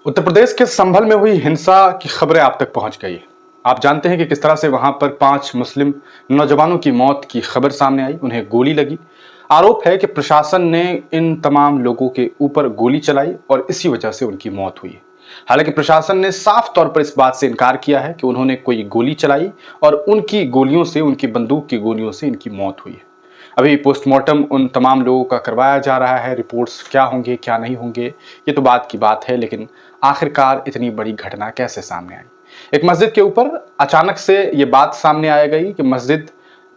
उत्तर प्रदेश के संभल में हुई हिंसा की खबरें आप तक पहुंच गई। आप जानते हैं कि किस तरह से वहां पर 5 मुस्लिम नौजवानों की मौत की खबर सामने आई, उन्हें गोली लगी। आरोप है कि प्रशासन ने इन तमाम लोगों के ऊपर गोली चलाई और इसी वजह से उनकी मौत हुई। हालांकि प्रशासन ने साफ तौर पर इस बात से इनकार किया है कि उन्होंने कोई गोली चलाई और उनकी गोलियों से, उनकी बंदूक की गोलियों से इनकी मौत हुई है। अभी पोस्टमार्टम उन तमाम लोगों का करवाया जा रहा है। रिपोर्ट्स क्या होंगे क्या नहीं होंगे ये तो बात की बात है, लेकिन आखिरकार इतनी बड़ी घटना कैसे सामने आई। एक मस्जिद के ऊपर अचानक से ये बात सामने आ गई कि मस्जिद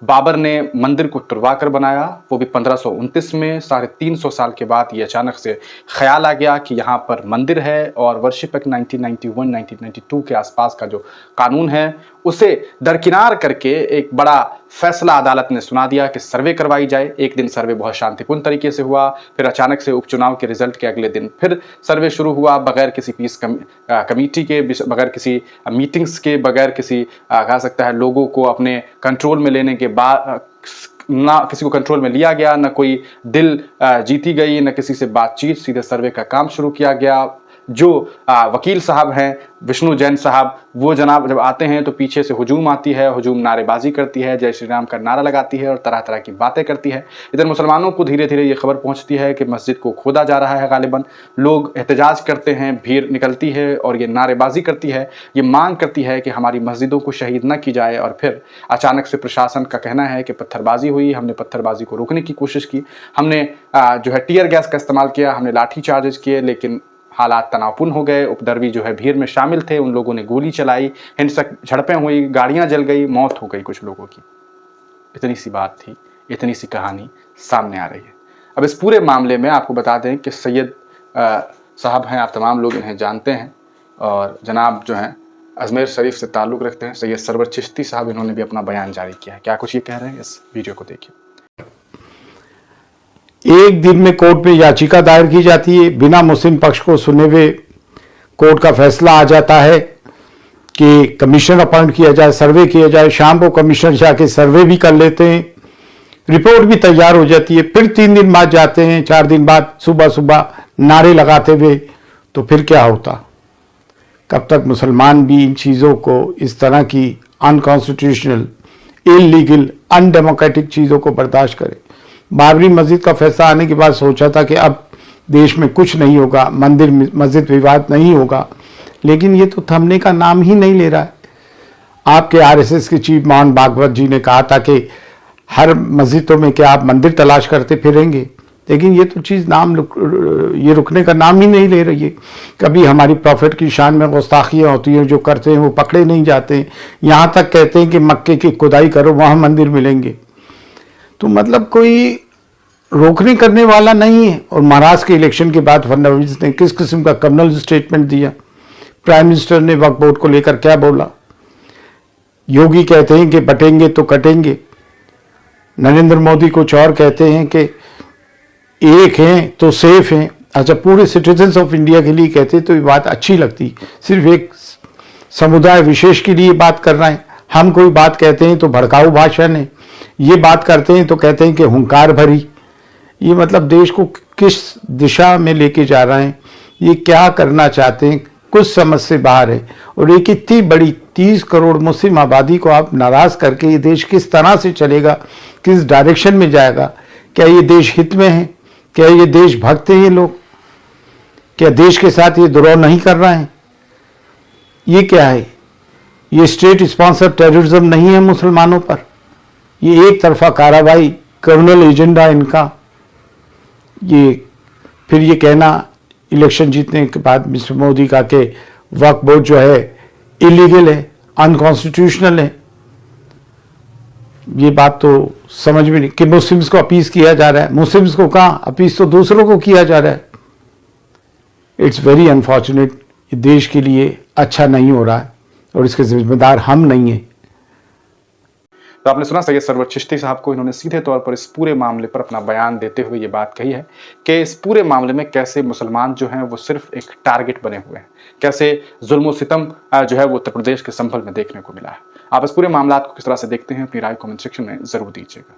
बाबर ने मंदिर को तुड़वा कर बनाया, वो भी 1529 में। 350 साल के बाद ये अचानक से ख्याल आ गया कि यहाँ पर मंदिर है और वर्शिप एक्ट 1991-1992 के आसपास का जो कानून है उसे दरकिनार करके एक बड़ा फैसला अदालत ने सुना दिया कि सर्वे करवाई जाए। एक दिन सर्वे बहुत शांतिपूर्ण तरीके से हुआ, फिर अचानक से उपचुनाव के रिजल्ट के अगले दिन फिर सर्वे शुरू हुआ, बगैर किसी पीस कमेटी के, बगैर किसी मीटिंग्स के, बगैर किसी कहा सकता है लोगों को अपने कंट्रोल में लेने के बाद। ना किसी को कंट्रोल में लिया गया, ना कोई दिल जीती गई, ना किसी से बातचीत, सीधे सर्वे का काम शुरू किया गया। जो वकील साहब हैं विष्णु जैन साहब, वो जनाब जब आते हैं तो पीछे से हुजूम आती है, हुजूम नारेबाजी करती है, जय श्री राम का नारा लगाती है और तरह तरह की बातें करती है। इधर मुसलमानों को धीरे धीरे ये खबर पहुंचती है कि मस्जिद को खोदा जा रहा है। गालिबन लोग एहतजाज करते हैं, भीड़ निकलती है और ये नारेबाजी करती है, ये मांग करती है कि हमारी मस्जिदों को शहीद न की जाए। और फिर अचानक से प्रशासन का कहना है कि पत्थरबाजी हुई, हमने पत्थरबाजी को रोकने की कोशिश की, हमने जो है टीयर गैस का इस्तेमाल किया, हमने लाठी चार्जेस किए, लेकिन हालात तनावपूर्ण हो गए। उपद्रवी जो है भीड़ में शामिल थे, उन लोगों ने गोली चलाई, हिंसक झड़पें हुई, गाड़ियां जल गई, मौत हो गई कुछ लोगों की। इतनी सी बात थी, इतनी सी कहानी सामने आ रही है। अब इस पूरे मामले में आपको बता दें कि सैयद साहब हैं, आप तमाम लोग इन्हें जानते हैं और जनाब जो हैं अजमेर शरीफ से ताल्लुक़ रखते हैं। सैयद सरवर चिश्ती साहब, इन्होंने भी अपना बयान जारी किया है। क्या कुछ ये कह रहे हैं, इस वीडियो को देखिए। एक दिन में कोर्ट में याचिका दायर की जाती है, बिना मुस्लिम पक्ष को सुने हुए कोर्ट का फैसला आ जाता है कि कमीशन अपॉइंट किया जाए, सर्वे किया जाए। शाम को कमिश्नर जाके सर्वे भी कर लेते हैं, रिपोर्ट भी तैयार हो जाती है। फिर 3 दिन बाद जाते हैं, 4 दिन बाद सुबह सुबह नारे लगाते हुए, तो फिर क्या होता? कब तक मुसलमान भी इन चीज़ों को, इस तरह की अनकॉन्स्टिट्यूशनल, इलीगल, अनडेमोक्रेटिक चीज़ों को बर्दाश्त करें? बाबरी मस्जिद का फैसला आने के बाद सोचा था कि अब देश में कुछ नहीं होगा, मंदिर मस्जिद विवाद नहीं होगा, लेकिन ये तो थमने का नाम ही नहीं ले रहा है। आपके आरएसएस के चीफ मोहन भागवत जी ने कहा था कि हर मस्जिदों में क्या आप मंदिर तलाश करते फिरेंगे, लेकिन ये तो चीज़ ये रुकने का नाम ही नहीं ले रही है। कभी हमारी प्रॉफिट की शान में गुस्ताखियाँ होती हैं, जो करते हैं वो पकड़े नहीं जाते हैं। यहाँ तक कहते हैं कि मक्के की खुदाई करो, वहाँ मंदिर मिलेंगे। तो मतलब कोई रोकने करने वाला नहीं है। और महाराष्ट्र के इलेक्शन के बाद फडणवीस ने किस किस्म का कम्युनल स्टेटमेंट दिया, प्राइम मिनिस्टर ने वक्फ बोर्ड को लेकर क्या बोला। योगी कहते हैं कि बटेंगे तो कटेंगे, नरेंद्र मोदी कुछ और कहते हैं कि एक हैं तो सेफ हैं। अच्छा, पूरे सिटीजन्स ऑफ इंडिया के लिए कहते तो ये बात अच्छी लगती, सिर्फ एक समुदाय विशेष के लिए बात कर रहे हैं। हम कोई बात कहते हैं तो भड़काऊ भाषण है, ये बात करते हैं तो कहते हैं कि हुंकार भरी। ये मतलब देश को किस दिशा में लेके जा रहे हैं, ये क्या करना चाहते हैं, कुछ समझ से बाहर है। और एक इतनी बड़ी 30 करोड़ मुस्लिम आबादी को आप नाराज करके ये देश किस तरह से चलेगा, किस डायरेक्शन में जाएगा? क्या ये देश हित में है? क्या ये देश भक्त हैं ये लोग? क्या देश के साथ ये द्रोह नहीं कर रहे हैं? ये क्या है? ये स्टेट स्पॉन्सर टेररिज्म नहीं है मुसलमानों पर, ये एक तरफा कार्रवाई, कर्नल एजेंडा इनका। ये फिर ये कहना इलेक्शन जीतने के बाद मिस्टर मोदी का कि वक्फ बोर्ड जो है इलीगल है, अनकॉन्स्टिट्यूशनल है। ये बात तो समझ में नहीं कि मुस्लिम्स को अपीस किया जा रहा है। मुस्लिम्स को कहाँ, अपीस तो दूसरों को किया जा रहा है। It's very unfortunate. ये देश के लिए अच्छा नहीं हो रहा है और इसके जिम्मेदार हम नहीं हैं। तो आपने सुना सैयद सरवर चिश्ती साहब को, इन्होंने सीधे तौर पर इस पूरे मामले पर अपना बयान देते हुए ये बात कही है कि इस पूरे मामले में कैसे मुसलमान जो हैं वो सिर्फ एक टारगेट बने हुए हैं, कैसे जुल्म सितम जो है वो उत्तर प्रदेश के संभल में देखने को मिला है। आप इस पूरे मामला को किस तरह से देखते हैं, अपनी राय कमेंट सेक्शन में जरूर दीजिएगा।